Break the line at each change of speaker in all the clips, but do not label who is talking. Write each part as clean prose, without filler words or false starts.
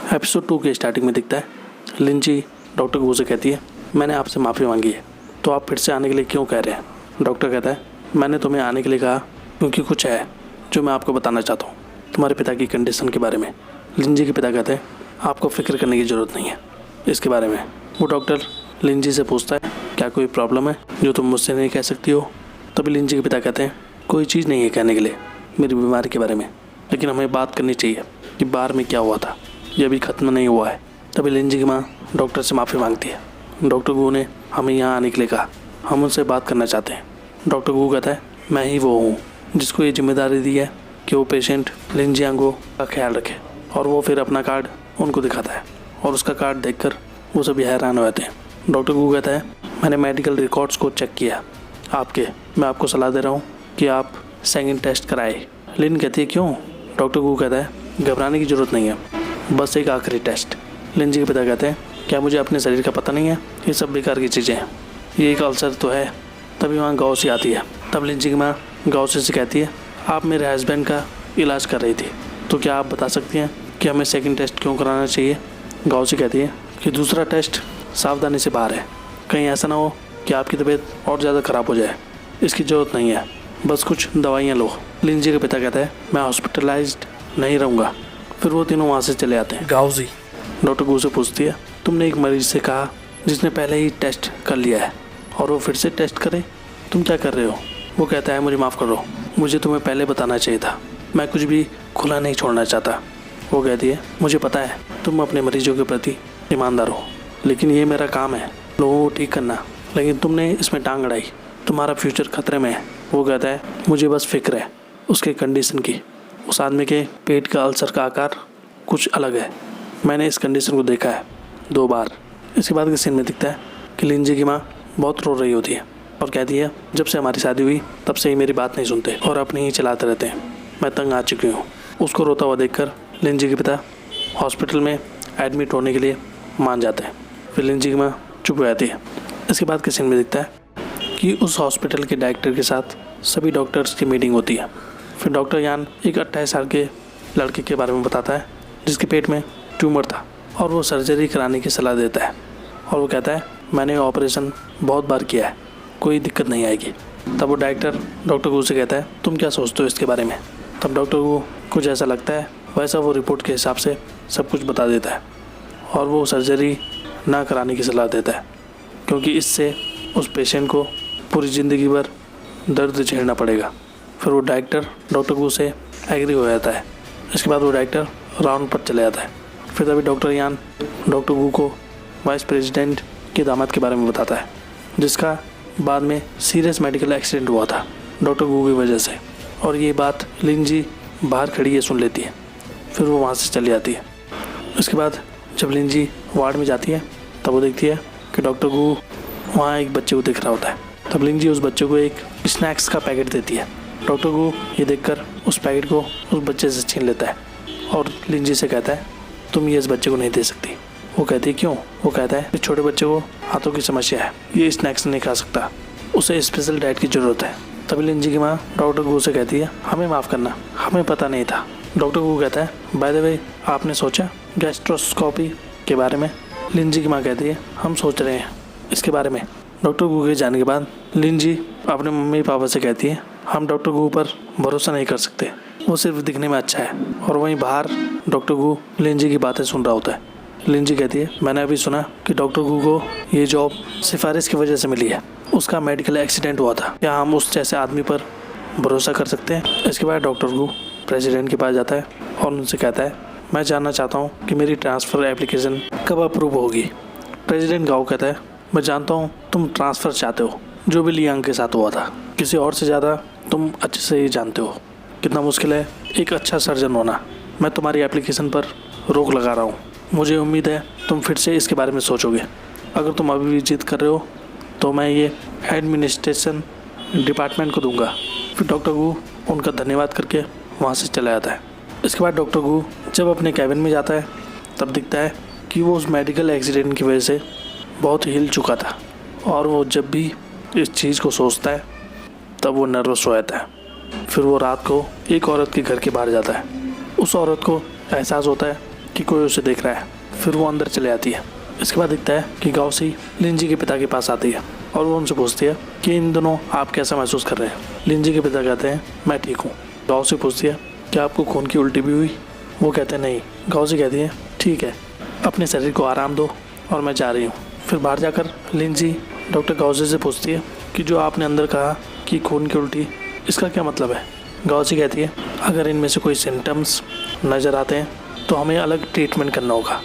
Episode 2 के starting में दिखता है लिंजी डॉक्टर गू से कहती है, मैंने आपसे माफ़ी मांगी है, तो आप फिर से आने के लिए क्यों कह रहे हैं। डॉक्टर कहता है, मैंने तुम्हें आने के लिए कहा क्योंकि कुछ है जो मैं आपको बताना चाहता हूँ, तुम्हारे पिता की कंडीशन के बारे में। लिंजी के पिता कहते हैं, आपको फिक्र करने की ज़रूरत नहीं है इसके बारे में। वो डॉक्टर लिंजी से पूछता है, क्या कोई प्रॉब्लम है जो तुम मुझसे नहीं कह सकती हो। तभी लिंजी के पिता कहते हैं, कोई चीज़ नहीं है कहने के लिए मेरी बीमारी के बारे में, लेकिन हमें बात करनी चाहिए कि बाहर में क्या हुआ था, ये अभी ख़त्म नहीं हुआ है। तभी लिंजी की माँ डॉक्टर से माफ़ी मांगती है। डॉक्टर गू ने हमें यहाँ आने के लिए कहा, हम उनसे बात करना चाहते हैं। डॉक्टर गू कहता है, मैं ही वो हूँ जिसको ये जिम्मेदारी दी है कि वो पेशेंट लिंजी यांगो का ख्याल रखे। और वो फिर अपना कार्ड उनको दिखाता है और उसका कार्ड देखकर वो सभी हैरान हो जाते हैं। डॉक्टर गू कहता है, मैंने मेडिकल रिकॉर्ड्स को चेक किया आपके, मैं आपको सलाह दे रहा हूँ कि आप सेकंड टेस्ट कराए। लिन कहती है, क्यों। डॉक्टर गू कहता है, घबराने की ज़रूरत नहीं है, बस एक आखिरी टेस्ट। लिंजी के पिता कहते हैं, क्या मुझे अपने शरीर का पता नहीं है, ये सब बेकार की चीज़ें हैं, ये एक अल्सर तो है। तभी वहाँ गौसी आती है। तब लिंजी की माँ गौसी से कहती है, आप मेरे हस्बैंड का इलाज कर रही थी, तो क्या आप बता सकती हैं कि हमें सेकंड टेस्ट क्यों कराना चाहिए। गौसी कहती है कि दूसरा टेस्ट सावधानी से बाहर है, कहीं ऐसा ना हो कि आपकी तबीयत और ज़्यादा ख़राब हो जाए, इसकी ज़रूरत नहीं है, बस कुछ दवाइयाँ लो। लिंजी का पिता कहता है, मैं हॉस्पिटलाइज्ड नहीं रहूँगा। फिर वो तीनों वहाँ से चले आते हैं। गाउजी डॉक्टर गू से पूछती है, तुमने एक मरीज से कहा जिसने पहले ही टेस्ट कर लिया है और वो फिर से टेस्ट करे, तुम क्या कर रहे हो। वो कहता है, मुझे माफ़ करो, मुझे तुम्हें पहले बताना चाहिए था, मैं कुछ भी खुला नहीं छोड़ना चाहता। वो कहती है, मुझे पता है तुम अपने मरीजों के प्रति ईमानदार हो, लेकिन ये मेरा काम है लोगों को ठीक करना, लेकिन तुमने इसमें टांग अड़ाई, तुम्हारा फ्यूचर खतरे में है। वो कहता है, मुझे बस फिक्र है उसके कंडीशन की, उस आदमी के पेट का अल्सर का आकार कुछ अलग है, मैंने इस कंडीशन को देखा है 2 बार। इसके बाद के सीन में दिखता है कि लिंजी की माँ बहुत रो रही होती है और कहती है, जब से हमारी शादी हुई तब से ही मेरी बात नहीं सुनते और अपनी ही चलाते रहते हैं, मैं तंग आ चुकी हूँ। उसको रोता हुआ देखकर लिंजी के पिता हॉस्पिटल में एडमिट होने के लिए मान जाते हैं। फिर लिंजी की माँ चुप हो जाती है। इसके बाद के सीन में दिखता है कि उस हॉस्पिटल के डायरेक्टर के साथ सभी डॉक्टर्स की मीटिंग होती है। फिर डॉक्टर यान एक 28 साल के लड़के के बारे में बताता है जिसके पेट में ट्यूमर था और वो सर्जरी कराने की सलाह देता है। और वो कहता है, मैंने ऑपरेशन बहुत बार किया है, कोई दिक्कत नहीं आएगी। तब वो डायरेक्टर डॉक्टर गू से कहता है, तुम क्या सोचते हो इसके बारे में। तब डॉक्टर गू को जैसा लगता है वैसा वो रिपोर्ट के हिसाब से सब कुछ बता देता है और वो सर्जरी ना कराने की सलाह देता है, क्योंकि इससे उस पेशेंट को पूरी ज़िंदगी भर दर्द झेलना पड़ेगा। फिर वो डायरेक्टर डॉक्टर गू से एग्री हो जाता है। इसके बाद वो डायरेक्टर राउंड पर चले जाता है। फिर तभी डॉक्टर यान डॉक्टर गू को वाइस प्रेसिडेंट के दामाद के बारे में बताता है, जिसका बाद में सीरियस मेडिकल एक्सीडेंट हुआ था डॉक्टर गू की वजह से। और ये बात लिंजी बाहर खड़ी है सुन लेती है। फिर वो वहाँ से चली जाती है। उसके बाद जब लिंजी वार्ड में जाती है तब वो देखती है कि डॉक्टर गू वहाँ एक बच्चे को देख रहा होता है। तब लिंजी उस बच्चे को एक स्नैक्स का पैकेट देती है। डॉक्टर गू ये देखकर उस पैकेट को उस बच्चे से छीन लेता है और लिंजी से कहता है, तुम ये इस बच्चे को नहीं दे सकती। वो कहती है, क्यों। वो कहता है, इस छोटे बच्चे को हाथों की समस्या है, ये स्नैक्स नहीं खा सकता, उसे स्पेशल डाइट की ज़रूरत है। तभी लिंजी की माँ डॉक्टर गू से कहती है, हमें माफ़ करना, हमें पता नहीं था। डॉक्टर गू कहता है, बाय द वे आपने सोचा गैस्ट्रोस्कोपी के बारे में। लिंजी की माँ कहती है, हम सोच रहे हैं इसके बारे में। डॉक्टर गू के जाने के बाद लिंजी अपने मम्मी पापा से कहती है, हम डॉक्टर गू पर भरोसा नहीं कर सकते, वो सिर्फ दिखने में अच्छा है। और वहीं बाहर डॉक्टर गू लिंजी की बातें सुन रहा होता है। लिंजी कहती है, मैंने अभी सुना कि डॉक्टर गू को ये जॉब सिफारिश की वजह से मिली है, उसका मेडिकल एक्सीडेंट हुआ था, क्या हम उस जैसे आदमी पर भरोसा कर सकते हैं। इसके बाद डॉक्टर गू प्रेसिडेंट के पास जाता है और उनसे कहता है, मैं जानना चाहता हूँ कि मेरी ट्रांसफ़र एप्लीकेशन कब अप्रूव होगी। प्रेसिडेंट गाओ कहता है, मैं जानता हूँ तुम ट्रांसफ़र चाहते हो, जो भी लियांग के साथ हुआ था, किसी और से ज़्यादा तुम अच्छे से ही जानते हो कितना मुश्किल है एक अच्छा सर्जन होना। मैं तुम्हारी एप्लीकेशन पर रोक लगा रहा हूँ, मुझे उम्मीद है तुम फिर से इसके बारे में सोचोगे। अगर तुम अभी भी जिद कर रहे हो तो मैं ये एडमिनिस्ट्रेशन डिपार्टमेंट को दूंगा। फिर डॉक्टर गू उनका धन्यवाद करके वहाँ से चला जाता है। इसके बाद डॉक्टर गू जब अपने कैबिन में जाता है तब दिखता है कि वो उस मेडिकल एक्सीडेंट की वजह से बहुत हिल चुका था और वो जब भी इस चीज़ को सोचता है तब वो नर्वस हो जाता है। फिर वो रात को एक औरत के घर के बाहर जाता है। उस औरत को एहसास होता है कि कोई उसे देख रहा है। फिर वो अंदर चले आती है। इसके बाद दिखता है कि गाउसी लिंजी के पिता के पास आती है और वो उनसे पूछती है कि इन दिनों आप कैसा महसूस कर रहे हैं। लिंजी के पिता कहते हैं मैं ठीक हूँ। गाउसी पूछती है क्या आपको खून की उल्टी भी हुई। वो कहते हैं नहीं। गाउसी कहती है ठीक है, अपने शरीर को आराम दो और मैं जा रही हूँ। फिर बाहर जाकर लिंजी डॉक्टर गाउसी से पूछती है कि जो आपने अंदर कहा कि खून की उल्टी, इसका क्या मतलब है। गाउसी कहती है अगर इनमें से कोई सिम्टम्स नज़र आते हैं तो हमें अलग ट्रीटमेंट करना होगा।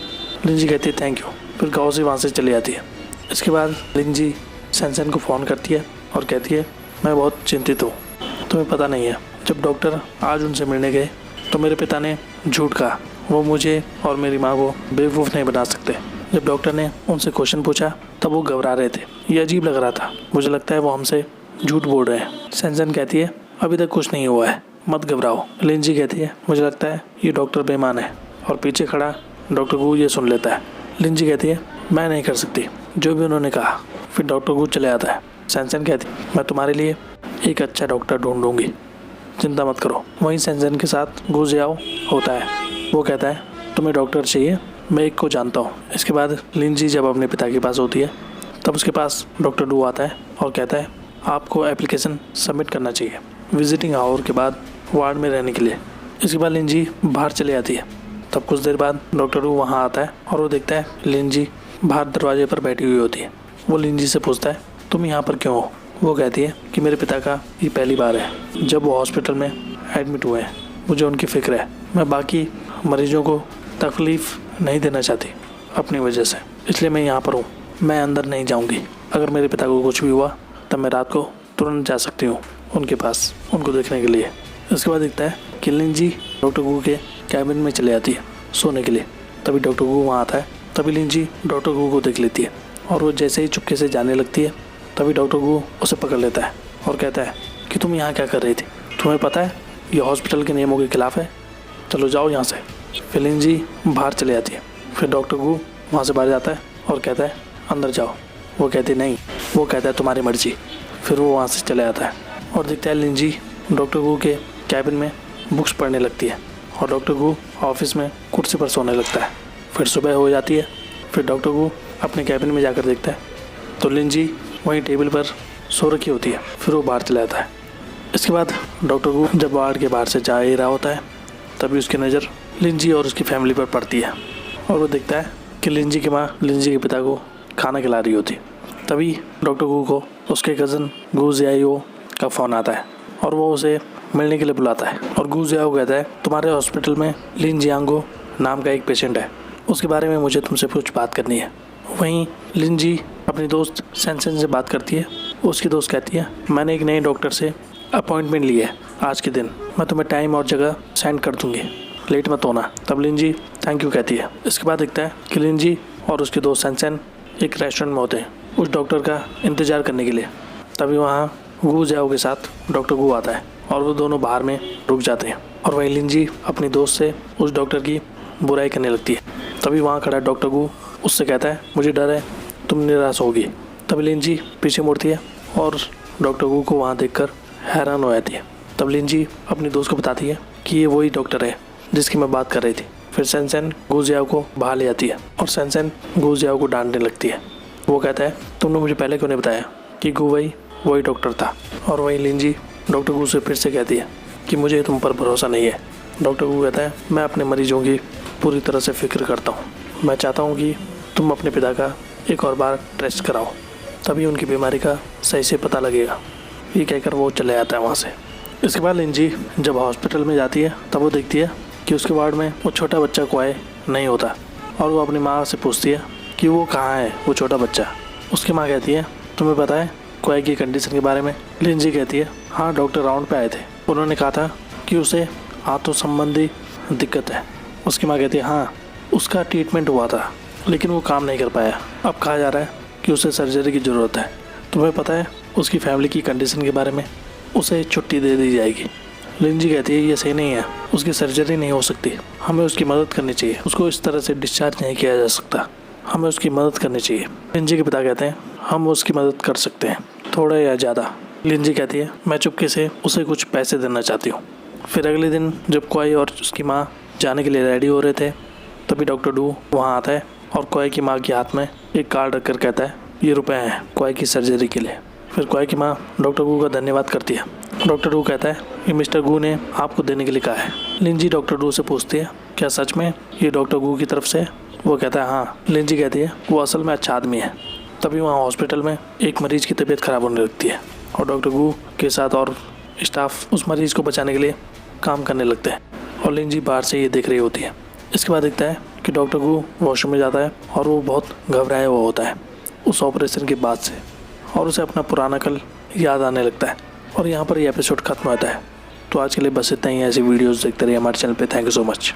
लिंजी कहती है थैंक यू। फिर गाउसी वहाँ से चली जाती है। इसके बाद लिंजी सैनसन को फ़ोन करती है और कहती है मैं बहुत चिंतित हूँ। तुम्हें पता नहीं है, जब डॉक्टर आज उनसे मिलने गए तो मेरे पिता ने झूठ कहा। वो मुझे और मेरी माँ को बेवकूफ़ नहीं बना सकते। जब डॉक्टर ने उनसे क्वेश्चन पूछा तब वो घबरा रहे थे। ये अजीब लग रहा था। मुझे लगता है वो हमसे झूठ बोल रहे हैं। सैनसन कहती है अभी तक कुछ नहीं हुआ है, मत घबराओ। लिंजी कहती है मुझे लगता है ये डॉक्टर बेईमान है। और पीछे खड़ा डॉक्टर गू ये सुन लेता है। लिंजी कहती है मैं नहीं कर सकती जो भी उन्होंने कहा। फिर डॉक्टर गू चले आता है। सैनसन कहती है मैं तुम्हारे लिए एक अच्छा डॉक्टर ढूंढूंगी, चिंता मत करो। वहीं सैनसन के साथ गू जियाओ होता है। वो कहता है तुम्हें डॉक्टर चाहिए, मैं एक को जानता हूँ। इसके बाद लिंजी जब अपने पिता के पास होती है तब उसके पास डॉक्टर डू आता है और कहता है आपको एप्लीकेशन सबमिट करना चाहिए विजिटिंग आवर के बाद वार्ड में रहने के लिए। इसके बाद लिंजी बाहर चले आती है। तब कुछ देर बाद डॉक्टर डू वहाँ आता है और वो देखता है लिंजी बाहर दरवाजे पर बैठी हुई होती है। वो लिंजी से पूछता है तुम यहाँ पर क्यों हो। वो कहती है कि मेरे पिता का ये पहली बार है जब वो हॉस्पिटल में एडमिट हुए हैं। मुझे उनकी फ़िक्र है। मैं बाकी मरीजों को तकलीफ़ नहीं देना चाहती अपनी वजह से, इसलिए मैं यहाँ पर हूँ। मैं अंदर नहीं जाऊँगी। अगर मेरे पिता को कुछ भी हुआ तब मैं रात को तुरंत जा सकती हूँ उनके पास उनको देखने के लिए। इसके बाद दिखता है कि लिंजी डॉक्टर गू के कैबिन में चले आती है सोने के लिए। तभी डॉक्टर गू वहाँ आता है। तभी लिंजी डॉक्टर गू को देख लेती है और वो जैसे ही चुपके से जाने लगती है तभी डॉक्टर गू उसे पकड़ लेता है और कहता है कि तुम यहाँ क्या कर रही थी। तुम्हें पता है ये हॉस्पिटल के नियमों के खिलाफ है, चलो जाओ यहाँ से। फिर लिंजी बाहर चले जाती है। फिर डॉक्टर गू वहाँ से बाहर जाता है और कहता है अंदर जाओ। वो कहती नहीं। वो कहता है तुम्हारी मर्जी। फिर वो वहाँ से चले जाता है और दिखता है लिंजी डॉक्टर गू के कैबिन में बुक्स पढ़ने लगती है और डॉक्टर गू ऑफिस में कुर्सी पर सोने लगता है। फिर सुबह हो जाती है। फिर डॉक्टर गू अपने कैबिन में जाकर देखता है तो लिंजी वहीं टेबल पर सो रखी होती है। फिर वो बाहर चला जाता है। इसके बाद डॉक्टर गू जब वार्ड के बाहर से जा ही रहा होता है तभी उसकी नज़र लिंजी और उसकी फैमिली पर पड़ती है और वो देखता है कि लिंजी की माँ लिंजी के पिता को खाना खिला रही होती। तभी डॉक्टर गू को उसके कज़न गू जियाओ का फ़ोन आता है और वो उसे मिलने के लिए बुलाता है। और गू जियाओ कहता है तुम्हारे हॉस्पिटल में लिन जियांगो नाम का एक पेशेंट है, उसके बारे में मुझे तुमसे कुछ बात करनी है। वहीं लिंजी अपनी दोस्त सैनसन से बात करती है। उसकी दोस्त कहती है मैंने एक नए डॉक्टर से अपॉइंटमेंट ली है आज के दिन, मैं तुम्हें टाइम और जगह सेंड कर दूँगी, लेट मत होना। तब लिंजी थैंक यू कहती है। इसके बाद दिखता है कि लिंजी और उसकी दोस्त सैनसन एक रेस्टोरेंट में होते हैं उस डॉक्टर का इंतज़ार करने के लिए। तभी वहाँ गू जियाओ के साथ डॉक्टर गू आता है और वो दोनों बाहर में रुक जाते हैं और वहीं लिंजी अपनी दोस्त से उस डॉक्टर की बुराई करने लगती है। तभी वहाँ खड़ा डॉक्टर गू उससे कहता है मुझे डर है तुम निराश होगी। तभी लिंजी पीछे मुड़ती है और डॉक्टर गू को वहाँ देखकर हैरान हो जाती है। तब लिंजी अपनी दोस्त को बताती है कि ये वही डॉक्टर है जिसकी मैं बात कर रही थी। फिर सैनसन गू जियाओ को बाहर ले जाती है और सैनसन गू जियाओ को डांटने लगती है। वो कहता है तुमने मुझे पहले क्यों नहीं बताया कि गू वही डॉक्टर था। और वहीं लिंजी डॉक्टर गू से फिर से कहती है कि मुझे तुम पर भरोसा नहीं है। डॉक्टर गू कहता है मैं अपने मरीजों की पूरी तरह से फिक्र करता हूँ, मैं चाहता हूँ कि तुम अपने पिता का एक और बार टेस्ट कराओ, तभी उनकी बीमारी का सही से पता लगेगा। ये कहकर वो चले जाता है वहाँ से। इसके बाद लिंजी जब हॉस्पिटल में जाती है तब वो देखती है कि उसके वार्ड में वो छोटा बच्चा क्वाई नहीं होता और वो अपनी माँ से पूछती है कि वो कहाँ है वो छोटा बच्चा। उसकी माँ कहती है तुम्हें पता है क्वाई की कंडीशन के बारे में। लिंजी कहती है हाँ डॉक्टर राउंड पे आए थे, उन्होंने कहा था कि उसे हाथों संबंधी दिक्कत है। उसकी माँ कहती है हाँ उसका ट्रीटमेंट हुआ था लेकिन वो काम नहीं कर पाया, अब कहा जा रहा है कि उसे सर्जरी की ज़रूरत है। तुम्हें पता है उसकी फैमिली की कंडीशन के बारे में, उसे छुट्टी दे दी जाएगी। लिंजी कहती है ये सही नहीं है, उसकी सर्जरी नहीं हो सकती, हमें उसकी मदद करनी चाहिए, उसको इस तरह से डिस्चार्ज नहीं किया जा सकता, हमें उसकी मदद करनी चाहिए। लिंजी के पिता कहते हैं हम उसकी मदद कर सकते हैं, थोड़ा या ज़्यादा। लिंजी कहती है मैं चुपके से उसे कुछ पैसे देना चाहती हूँ। फिर अगले दिन जब क्वाई और उसकी माँ जाने के लिए रेडी हो रहे थे तभी डॉक्टर डू वहाँ आता है और कोय की माँ के हाथ में एक कार्ड रखकर कहता है ये रुपए हैं कोय की सर्जरी के लिए। फिर कोय की माँ डॉक्टर गू का धन्यवाद करती है। डॉक्टर डू कहता है कि मिस्टर गू ने आपको देने के लिए कहा है। लिंजी डॉक्टर डू से पूछती है क्या सच में ये डॉक्टर गू की तरफ से? वो कहता है हाँ। लिंजी कहती है वो असल में अच्छा आदमी है। तभी वहाँ हॉस्पिटल में एक मरीज की तबीयत खराब होने लगती है और डॉक्टर गू के साथ और स्टाफ उस मरीज को बचाने के लिए काम करने लगते हैं और लिंजी बाहर से ये देख रही होती है। इसके बाद दिखता है कि डॉक्टर गू वॉशरूम में जाता है और वो बहुत घबराया हुआ होता है उस ऑपरेशन के बाद से और उसे अपना पुराना कल याद आने लगता है। और यहाँ पर ये एपिसोड खत्म होता है। तो आज के लिए बस इतना ही। ऐसी वीडियोस देखते रहिए हमारे चैनल पे। Thank you so much.